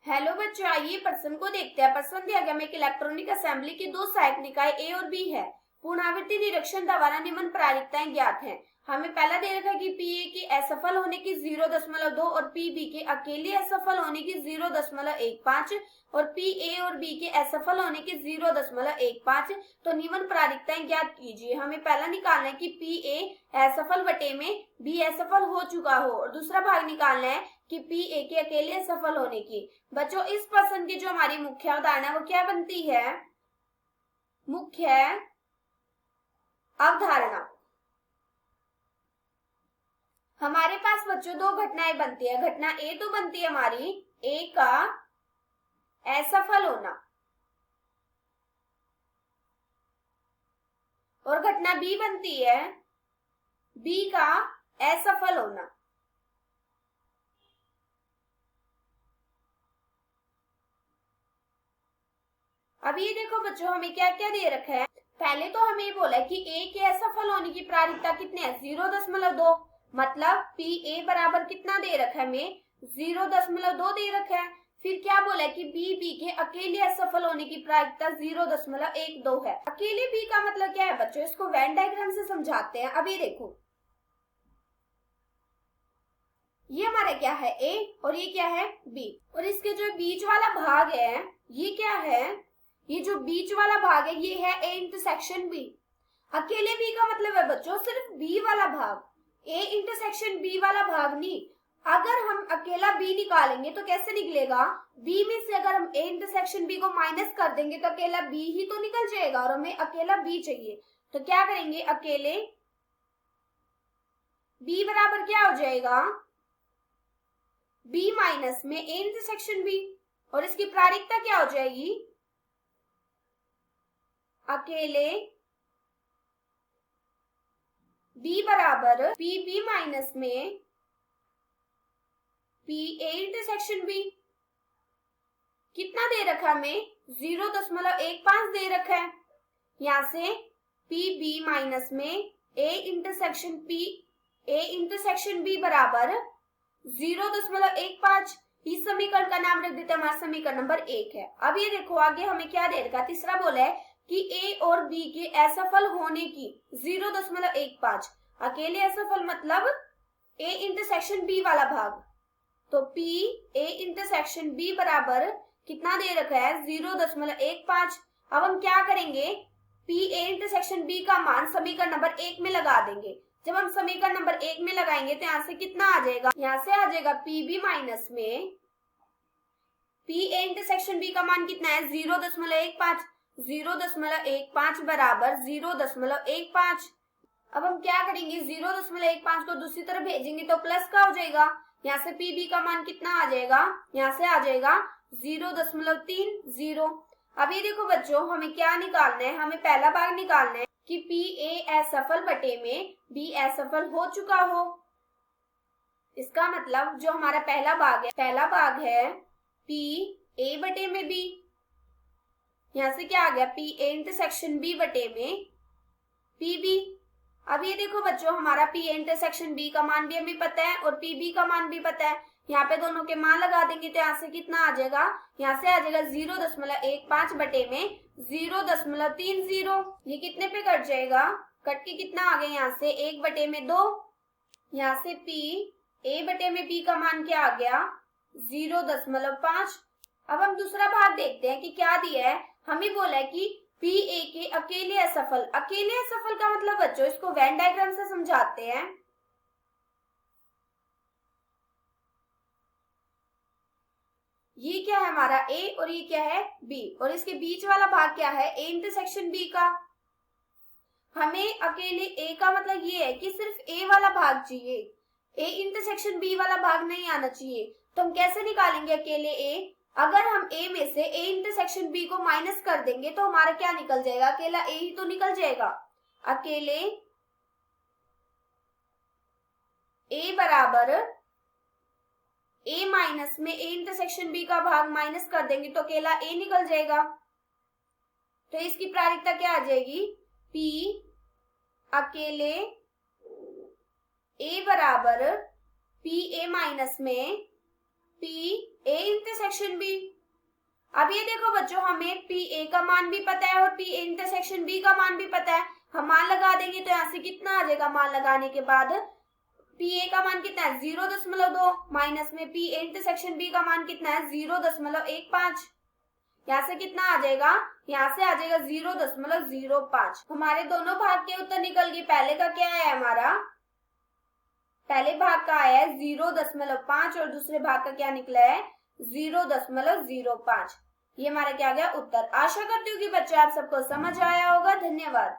Hello बच्चों, आइए प्रश्न को देखते हैं। प्रश्न दिया गया एक इलेक्ट्रॉनिक असेंबली की दो सहायक निकाय ए और बी है। पुनरावृत्ति निरीक्षण द्वारा निम्न प्रायिकताएं ज्ञात हैं। हमें पहला दे रखा है कि पी ए की असफल होने की 0.2 और पी बी के अकेले असफल होने की 0.15 और पी ए और बी के असफल होने की 0.15। तो निम्न प्रायिकताएं ज्ञात कीजिए। हमें पहला निकालना है कि पी ए असफल बटे में बी असफल हो चुका हो और दूसरा भाग निकालना है कि पी ए के अकेले सफल होने की। बच्चों, इस प्रश्न की जो हमारी मुख्य अवधारणा वो क्या बनती है? मुख्य अवधारणा। हमारे पास बच्चों दो घटनाएं बनती है। घटना ए तो बनती है हमारी ए का असफल होना और घटना बी बनती है बी का असफल होना। अब ये देखो बच्चों, हमें क्या क्या दे रखा है। पहले तो हमें बोला है कि ए के असफल होने की प्रायिकता कितने है? 0.2। मतलब पी ए बराबर कितना दे रखा है? हमें 0.2 दे रखा है। फिर क्या बोला है कि बी के अकेले असफल होने की प्रायिकता 0.12 है। अकेले बी का मतलब क्या है बच्चों? इसको वेन डायग्राम से समझाते हैं। अब ये देखो, ये हमारा क्या है? ए और ये क्या है? बी। और इसके जो बीच वाला भाग है ये क्या है? ये जो बीच वाला भाग है ये है ए इंटरसेक्शन बी। अकेले बी का मतलब है बच्चों सिर्फ बी वाला भाग, ए इंटरसेक्शन बी वाला भाग नहीं। अगर हम अकेला बी निकालेंगे तो कैसे निकलेगा? बी में से अगर हम ए इंटरसेक्शन बी को माइनस कर देंगे तो अकेला बी ही तो निकल जाएगा और हमें अकेला बी चाहिए। तो क्या करेंगे? अकेले बी बराबर क्या हो जाएगा? बी माइनस में ए इंटरसेक्शन बी। और इसकी प्रायिकता क्या हो जाएगी? अकेले b बराबर पी बी माइनस में पी ए इंटरसेक्शन बी। कितना दे रखा हमें? 0.15 दे रखा है। यहां से पी बी माइनस में ए इंटरसेक्शन बी बराबर 0.15। इस समीकरण का नाम रख देते हैं, हमारा समीकरण नंबर 1 है। अब ये देखो आगे हमें क्या दे रखा? तीसरा बोला है कि ए और बी के असफल होने की 0.15। अकेले असफल मतलब ए इंटरसेक्शन बी वाला भाग। तो पी ए इंटरसेक्शन बी बराबर कितना दे रखा है? 0.15। अब हम क्या करेंगे? पी ए इंटरसेक्शन बी का मान समीकरण नंबर 1 में लगा देंगे। जब हम समीकरण नंबर 1 में लगाएंगे तो यहाँ से कितना आ जाएगा? यहाँ से आ जाएगा पी बी माइनस में पी ए इंटरसेक्शन बी का मान कितना है? 0.15। 0.15 बराबर 0.15। अब हम क्या करेंगे? 0.15 को दूसरी तरफ भेजेंगे तो प्लस का हो जाएगा। यहाँ से पी बी का मान कितना आ जाएगा? यहाँ से आ जाएगा 0.30। अब ये देखो बच्चों, हमें क्या निकालना है? हमें पहला भाग निकालना है कि पी ए असफल बटे में बी असफल हो चुका हो। इसका मतलब जो हमारा पहला भाग है पी ए बटे में बी। यहां से क्या आ गया? पी ए इंटरसेक्शन बी बटे में पी बी। अब ये देखो बच्चों, हमारा पी ए इंटरसेक्शन बी का मान भी हमें पता है और पी बी का मान भी पता है। यहाँ पे दोनों के मान लगा देंगे तो यहाँ से कितना आ जाएगा? यहाँ से आ जाएगा 0.15 बटे में 0.30। ये कितने पे कट जाएगा? कट के कितना आ गया? यहाँ से 1 बटे में 2। यहाँ से पी ए बटे में बी का मान क्या आ गया? 0.5। अब हम दूसरा भाग देखते हैं कि क्या दिया है। हमें बोला है कि पी ए के अकेले असफल। अकेले असफल का मतलब बच्चों इसको वेन डायग्राम से समझाते हैं। ये क्या है हमारा? ए और ये क्या है? बी। और इसके बीच वाला भाग क्या है? ए इंटरसेक्शन बी का। हमें अकेले ए का मतलब ये है कि सिर्फ ए वाला भाग चाहिए, ए इंटरसेक्शन बी वाला भाग नहीं आना चाहिए। तो हम कैसे निकालेंगे अकेले ए? अगर हम ए में से ए इंटरसेक्शन बी को माइनस कर देंगे तो हमारा क्या निकल जाएगा? अकेला ए ही तो निकल जाएगा। अकेले ए बराबर ए माइनस में ए इंटरसेक्शन बी का भाग माइनस कर देंगे तो अकेला ए निकल जाएगा। तो इसकी प्रायिकता क्या आ जाएगी? पी अकेले ए बराबर पी ए माइनस में पी ए इंटरसेक्शन बी। अब ये देखो बच्चों, हमें पी ए का मान भी पता है और पी ए इंटरसेक्शन बी का मान भी पता है। हम मान लगा देंगे तो यहाँ से कितना आ जाएगा, मान लगाने के बाद पी ए का मान कितना है 0.2 माइनस में पी ए इंटरसेक्शन बी का मान कितना है 0.15। यहाँ से कितना आ जाएगा, यहाँ से आ जाएगा 0.05। हमारे दोनों भाग के उत्तर निकल गए। पहले का क्या है हमारा, पहले भाग का आया है 0.5 और दूसरे भाग का क्या निकला है 0.05। ये हमारा क्या गया उत्तर। आशा करती हूँ कि बच्चे आप सबको समझ आया होगा। धन्यवाद।